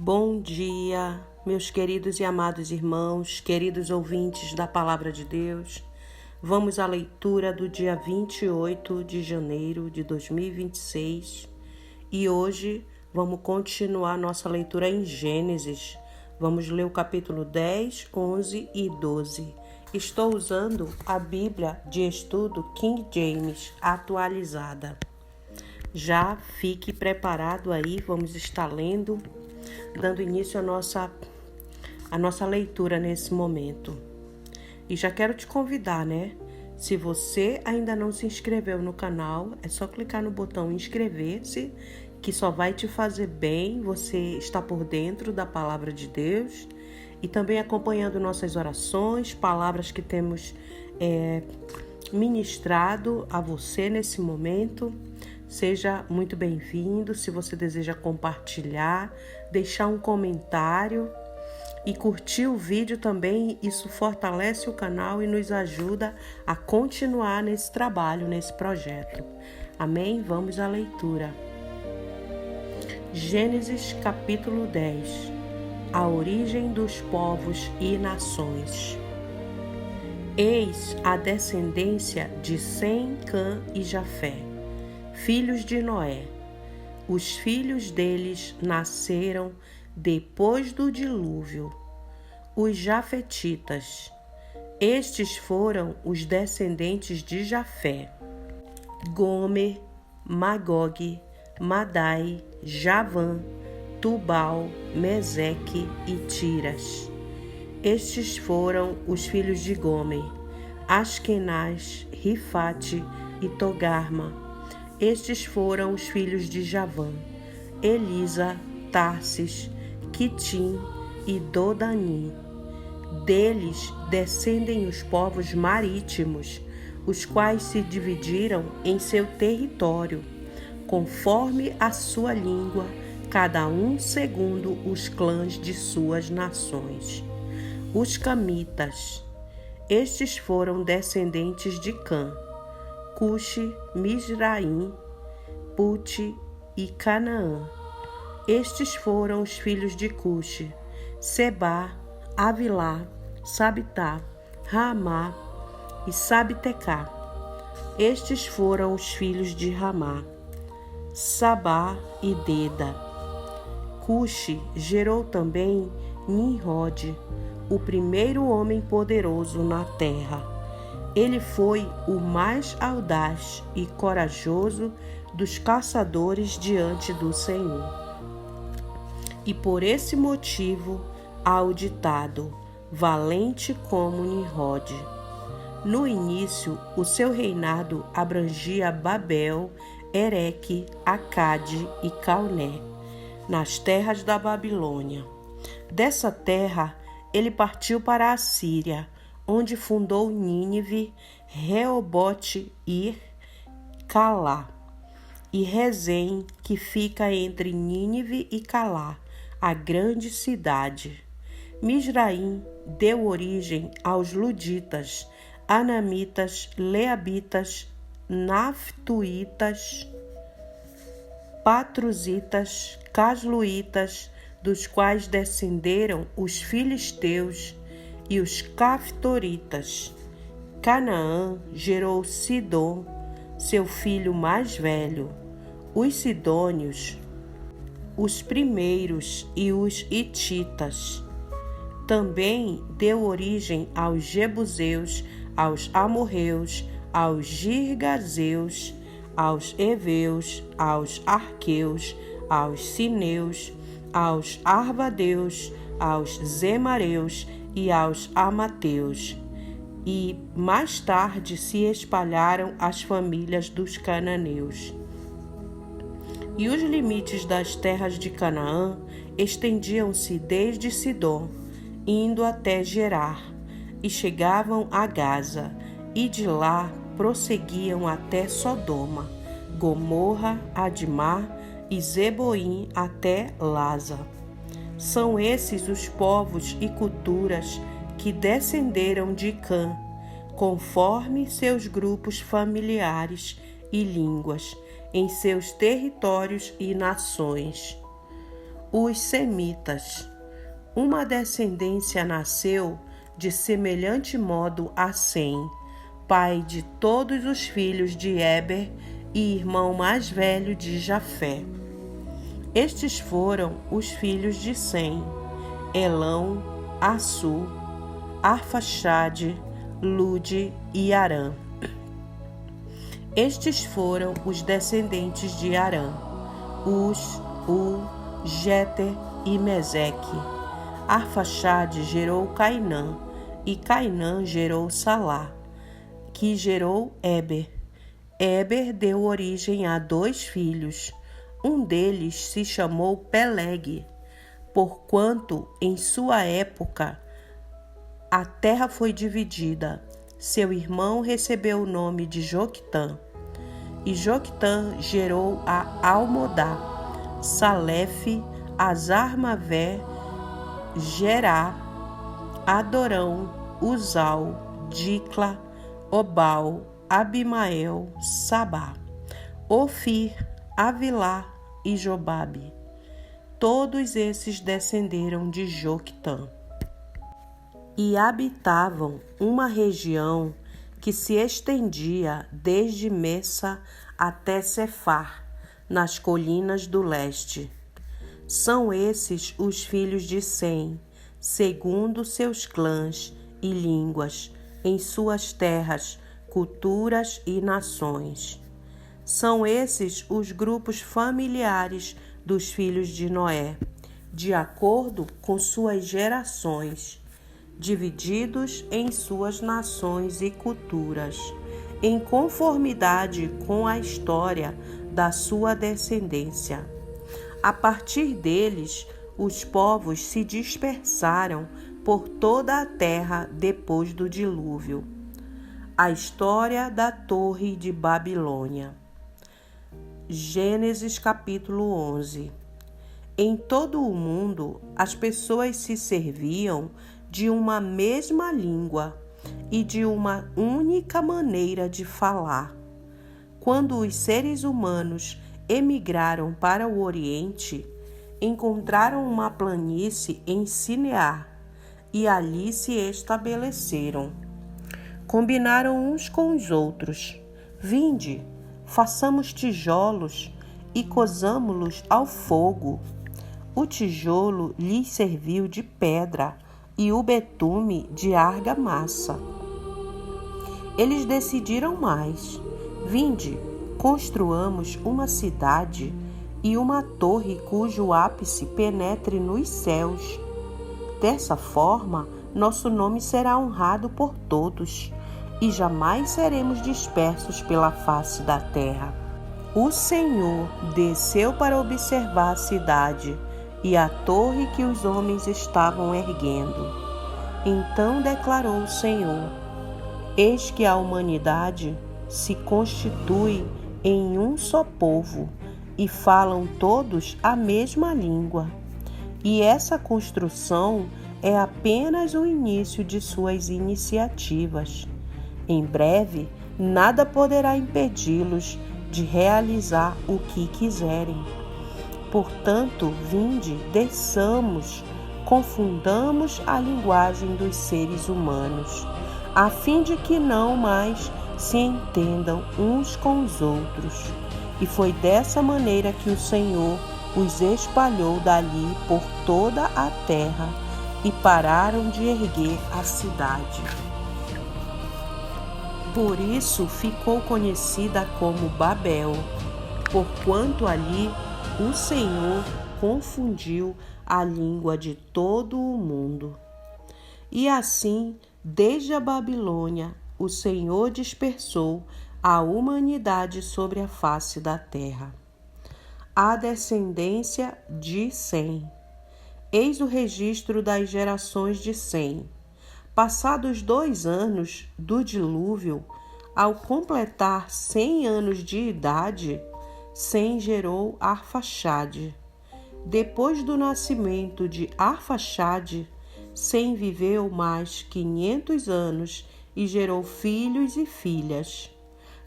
Bom dia, meus queridos e amados irmãos, queridos ouvintes da Palavra de Deus. Vamos à leitura do dia 28 de janeiro de 2026 e hoje vamos continuar nossa leitura em Gênesis. Vamos ler o capítulo 10, 11 e 12. Estou usando a Bíblia de Estudo King James atualizada. Já fique preparado aí, vamos estar lendo, dando início à nossa leitura nesse momento. E já quero te convidar, Se você ainda não se inscreveu no canal, é só clicar no botão inscrever-se, que só vai te fazer bem você estar por dentro da Palavra de Deus e também acompanhando nossas orações, palavras que temos ministrado a você nesse momento. Seja muito bem-vindo. Se você deseja compartilhar, deixar um comentário e curtir o vídeo também, isso fortalece o canal e nos ajuda a continuar nesse trabalho, nesse projeto. Amém? Vamos à leitura. Gênesis capítulo 10. A origem dos povos e nações. Eis a descendência de Sem, Cã e Jafé, filhos de Noé. Os filhos deles nasceram depois do dilúvio, os jafetitas. Estes foram os descendentes de Jafé: Gomer, Magog, Madai, Javã, Tubal, Meseque e Tiras. Estes foram os filhos de Gomer: Askenaz, Rifate e Togarma. Estes foram os filhos de Javã: Elisa, Tarsis, Quitim e Dodanim. Deles descendem os povos marítimos, os quais se dividiram em seu território, conforme a sua língua, cada um segundo os clãs de suas nações. Os camitas. Estes foram descendentes de Cã: Cuxi, Misraim, Puti e Canaã. Estes foram os filhos de Cuxi: Sebá, Avilá, Sabitá, Ramá e Sabtecá. Estes foram os filhos de Ramá: Sabá e Deda. Cuxi gerou também Nimrode, o primeiro homem poderoso na terra. Ele foi o mais audaz e corajoso dos caçadores diante do Senhor. E por esse motivo há o ditado: valente como Nimrode. No início, o seu reinado abrangia Babel, Ereque, Acade e Calné, nas terras da Babilônia. Dessa terra, ele partiu para a Síria, onde fundou Nínive, Reobote-ir, Calá, e Rezém, que fica entre Nínive e Calá, a grande cidade. Misraim deu origem aos luditas, anamitas, leabitas, naftuítas, patruzitas, casluítas, dos quais descenderam os filisteus e os caftoritas. Canaã gerou Sidom, seu filho mais velho, os sidônios, os primeiros e os hititas. Também deu origem aos jebuseus, aos amorreus, aos girgazeus, aos heveus, aos arqueus, aos sineus, aos arvadeus, aos zemareus e aos amateus. E mais tarde se espalharam as famílias dos cananeus. E os limites das terras de Canaã estendiam-se desde Sidom, indo até Gerar, e chegavam a Gaza, e de lá prosseguiam até Sodoma, Gomorra, Admar e Zeboim até Lasa. São esses os povos e culturas que descenderam de Cã, conforme seus grupos familiares e línguas, em seus territórios e nações. Os semitas. Uma descendência nasceu de semelhante modo a Sem, pai de todos os filhos de Éber e irmão mais velho de Jafé. Estes foram os filhos de Sem: Elão, Assur, Arfaxade, Lude e Arã. Estes foram os descendentes de Arã: Uz, Jeter e Meseque. Arfaxade gerou Cainã, e Cainã gerou Salá, que gerou Éber. Éber deu origem a 2 filhos. Um deles se chamou Peleg, porquanto em sua época a terra foi dividida. Seu irmão recebeu o nome de Joctã. E Joctã gerou a Almodá, Salefe, Azarmavé, Gerá, Adorão, Uzal, Dicla, Obal, Abimael, Sabá, Ofir, Avilá e Jobabe. Todos esses descenderam de Joctã e habitavam uma região que se estendia desde Messa até Cefar, nas colinas do leste. São esses os filhos de Sem, segundo seus clãs e línguas, em suas terras, culturas e nações. São esses os grupos familiares dos filhos de Noé, de acordo com suas gerações, divididos em suas nações e culturas, em conformidade com a história da sua descendência. A partir deles, os povos se dispersaram por toda a terra depois do dilúvio. A história da Torre de Babilônia. Gênesis capítulo 11. Em todo o mundo, as pessoas se serviam de uma mesma língua e de uma única maneira de falar. Quando os seres humanos emigraram para o Oriente, encontraram uma planície em Sinear e ali se estabeleceram. Combinaram uns com os outros: vinde, façamos tijolos e cozamo-los ao fogo. O tijolo lhes serviu de pedra e o betume de argamassa. Eles decidiram mais: vinde, construamos uma cidade e uma torre cujo ápice penetre nos céus. Dessa forma, nosso nome será honrado por todos e jamais seremos dispersos pela face da terra. O Senhor desceu para observar a cidade e a torre que os homens estavam erguendo. Então declarou o Senhor: eis que a humanidade se constitui em um só povo e falam todos a mesma língua. E essa construção é apenas o início de suas iniciativas. Em breve, nada poderá impedi-los de realizar o que quiserem. Portanto, vinde, desçamos, confundamos a linguagem dos seres humanos, a fim de que não mais se entendam uns com os outros. E foi dessa maneira que o Senhor os espalhou dali por toda a terra e pararam de erguer a cidade. Por isso ficou conhecida como Babel, porquanto ali o Senhor confundiu a língua de todo o mundo. E assim, desde a Babilônia, o Senhor dispersou a humanidade sobre a face da terra. A descendência de Sem. Eis o registro das gerações de Sem. Passados 2 anos do dilúvio, ao completar 100 anos de idade, Sem gerou Arfaxade. Depois do nascimento de Arfaxade, Sem viveu mais 500 anos e gerou filhos e filhas.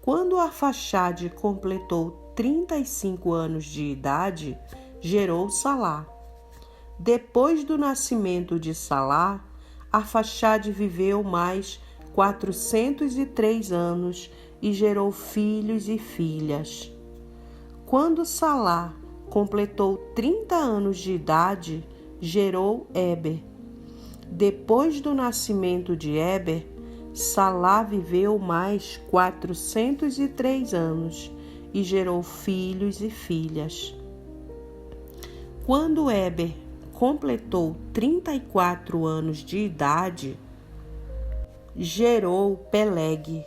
Quando Arfaxade completou 35 anos de idade, gerou Salá. Depois do nascimento de Salá, Arfaxade viveu mais 403 anos e gerou filhos e filhas. Quando Salá completou 30 anos de idade, gerou Éber. Depois do nascimento de Éber, Salá viveu mais 403 anos e gerou filhos e filhas. Quando Éber completou 34 anos de idade, gerou Peleg.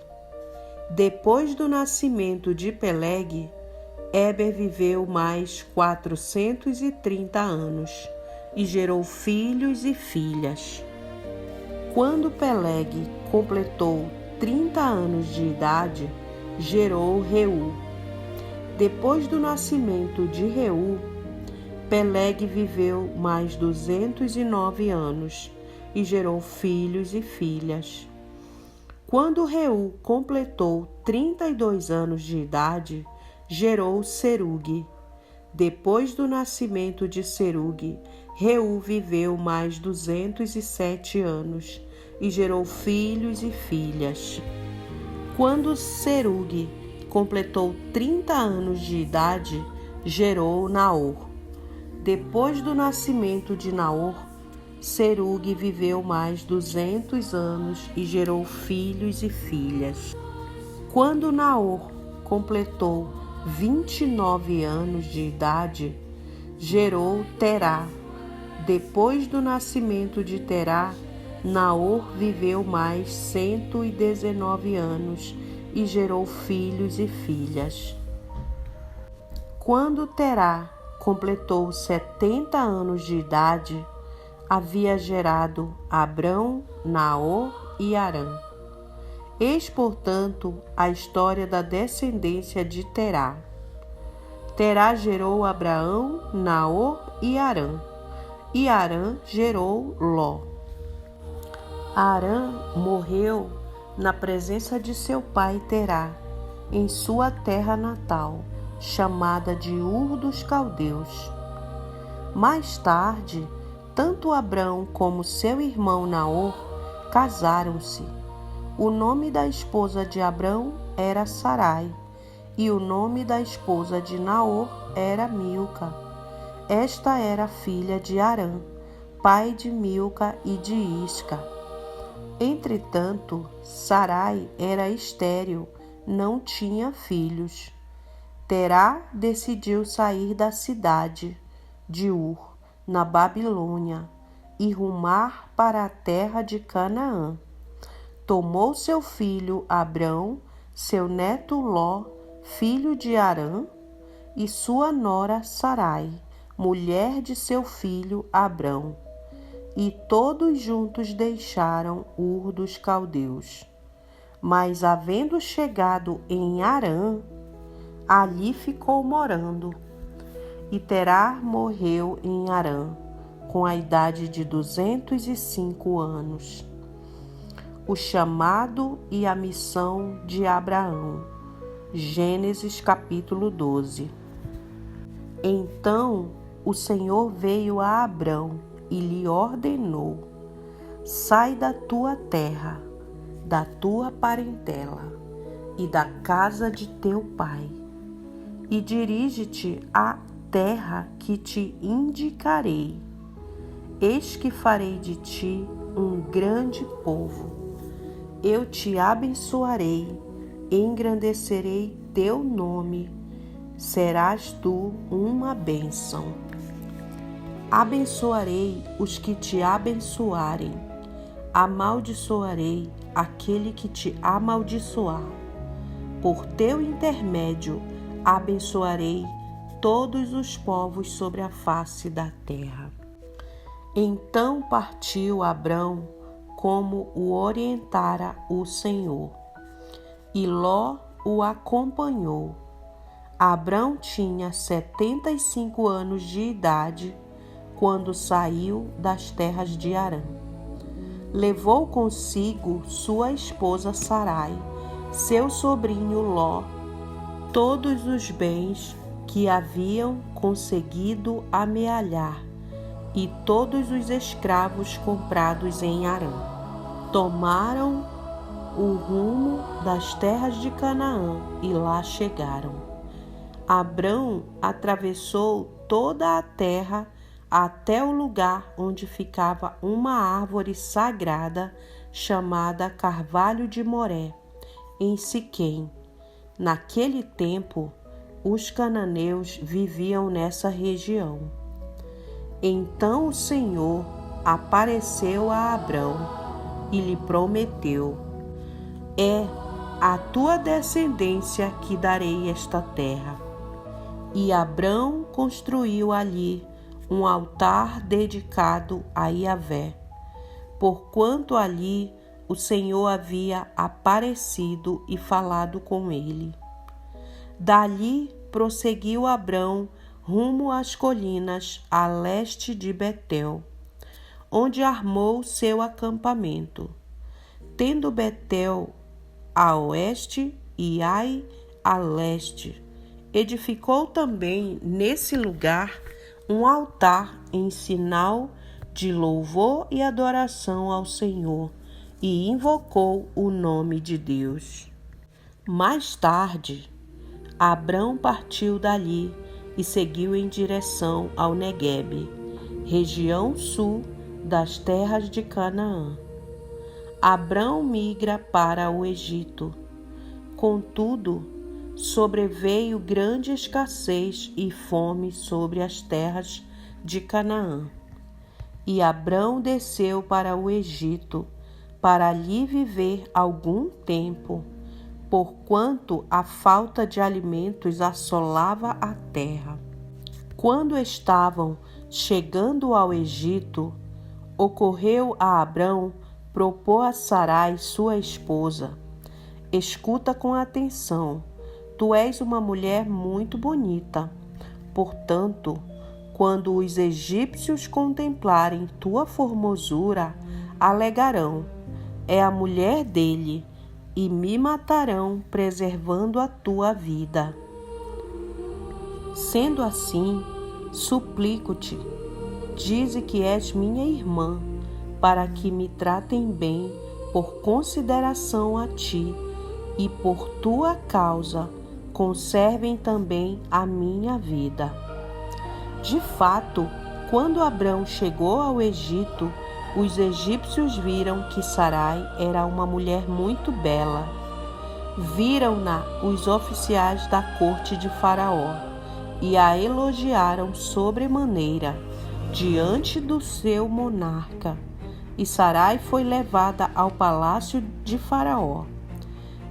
Depois do nascimento de Peleg, Éber viveu mais 430 anos e gerou filhos e filhas. Quando Peleg completou 30 anos de idade, gerou Reu. Depois do nascimento de Reu, Peleg viveu mais 209 anos e gerou filhos e filhas. Quando Reu completou 32 anos de idade, gerou Serug. Depois do nascimento de Serug, Reu viveu mais 207 anos e gerou filhos e filhas. Quando Serug completou 30 anos de idade, gerou Naor. Depois do nascimento de Naor, Serug viveu mais 200 anos e gerou filhos e filhas. Quando Naor completou 29 anos de idade, gerou Terá. Depois do nascimento de Terá, Naor viveu mais 119 anos e gerou filhos e filhas. Quando Terá completou 70 anos de idade, havia gerado Abrão, Naor e Harã. Eis, portanto, a história da descendência de Terá. Terá gerou Abraão, Naor e Harã, e Harã gerou Ló. Harã morreu na presença de seu pai Terá, em sua terra natal, chamada de Ur dos Caldeus. Mais tarde, tanto Abrão como seu irmão Naor casaram-se. O nome da esposa de Abrão era Sarai, e o nome da esposa de Naor era Milca. Esta era filha de Harã, pai de Milca e de Isca. Entretanto, Sarai era estéril, não tinha filhos. Terá decidiu sair da cidade de Ur, na Babilônia, e rumar para a terra de Canaã. Tomou seu filho Abrão, seu neto Ló, filho de Harã, e sua nora Sarai, mulher de seu filho Abrão, e todos juntos deixaram Ur dos Caldeus. Mas, havendo chegado em Harã, ali ficou morando. E Terá morreu em Harã, com a idade de 205 anos. O chamado e a missão de Abraão. Gênesis capítulo 12. Então o Senhor veio a Abrão e lhe ordenou: sai da tua terra, da tua parentela e da casa de teu pai, e dirige-te à terra que te indicarei. Eis que farei de ti um grande povo. Eu te abençoarei, engrandecerei teu nome, serás tu uma bênção. Abençoarei os que te abençoarem, amaldiçoarei aquele que te amaldiçoar. Por teu intermédio abençoarei todos os povos sobre a face da terra. Então partiu Abrão como o orientara o Senhor, e Ló o acompanhou. Abrão tinha 75 anos de idade quando saiu das terras de Harã. Levou consigo sua esposa Sarai, seu sobrinho Ló, todos os bens que haviam conseguido amealhar, e todos os escravos comprados em Harã. Tomaram o rumo das terras de Canaã e lá chegaram. Abrão atravessou toda a terra até o lugar onde ficava uma árvore sagrada chamada Carvalho de Moré, em Siquém. Naquele tempo, os cananeus viviam nessa região. Então o Senhor apareceu a Abrão e lhe prometeu: é à tua descendência que darei esta terra. E Abrão construiu ali um altar dedicado a Yahvé, porquanto ali o Senhor havia aparecido e falado com ele. Dali prosseguiu Abrão rumo às colinas a leste de Betel, onde armou seu acampamento, tendo Betel a oeste e Ai a leste. Edificou também nesse lugar um altar em sinal de louvor e adoração ao Senhor, e invocou o nome de Deus. Mais tarde, Abrão partiu dali e seguiu em direção ao Neguebe, região sul das terras de Canaã. Abrão migra para o Egito. Contudo, sobreveio grande escassez e fome sobre as terras de Canaã. E Abrão desceu para o Egito, para ali viver algum tempo, porquanto a falta de alimentos assolava a terra. Quando estavam chegando ao Egito, ocorreu a Abrão propor a Sarai, sua esposa: escuta com atenção, tu és uma mulher muito bonita. Portanto, quando os egípcios contemplarem tua formosura, alegarão: é a mulher dele, e me matarão, preservando a tua vida. Sendo assim, suplico-te, dize que és minha irmã, para que me tratem bem por consideração a ti, e por tua causa conservem também a minha vida. De fato, quando Abrão chegou ao Egito, os egípcios viram que Sarai era uma mulher muito bela. Viram-na os oficiais da corte de Faraó e a elogiaram sobremaneira diante do seu monarca. E Sarai foi levada ao palácio de Faraó.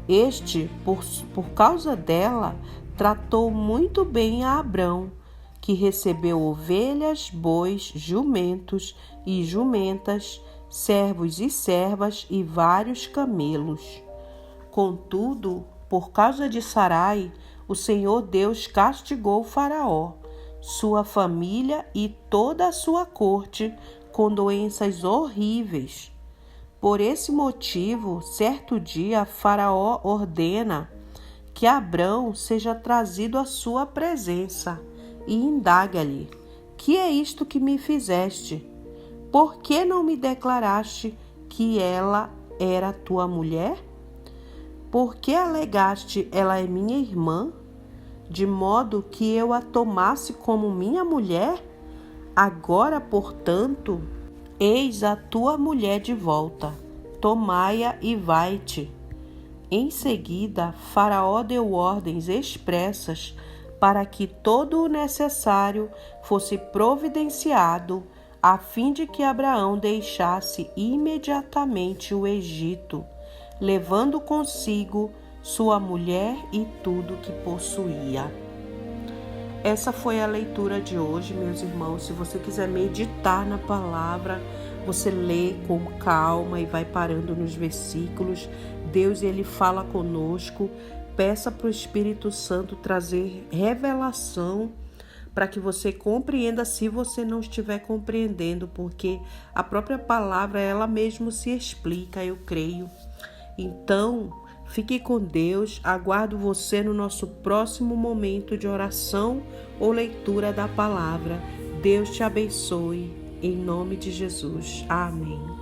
Este, por causa dela, tratou muito bem a Abrão, que recebeu ovelhas, bois, jumentos e jumentas, servos e servas e vários camelos. Contudo, por causa de Sarai, o Senhor Deus castigou Faraó, sua família e toda a sua corte com doenças horríveis. Por esse motivo, certo dia, Faraó ordena que Abrão seja trazido à sua presença e indaga-lhe: que é isto que me fizeste? Por que não me declaraste que ela era tua mulher? Por que alegaste: ela é minha irmã, de modo que eu a tomasse como minha mulher? Agora, portanto, eis a tua mulher de volta, tomai-a e vai-te. Em seguida, Faraó deu ordens expressas para que todo o necessário fosse providenciado, a fim de que Abraão deixasse imediatamente o Egito, levando consigo sua mulher e tudo que possuía. Essa foi a leitura de hoje, meus irmãos. Se você quiser meditar na palavra, você lê com calma e vai parando nos versículos. Deus, ele fala conosco. Peça para o Espírito Santo trazer revelação para que você compreenda, se você não estiver compreendendo, porque a própria palavra, ela mesma se explica, eu creio. Então, fique com Deus. Aguardo você no nosso próximo momento de oração ou leitura da palavra. Deus te abençoe. Em nome de Jesus. Amém.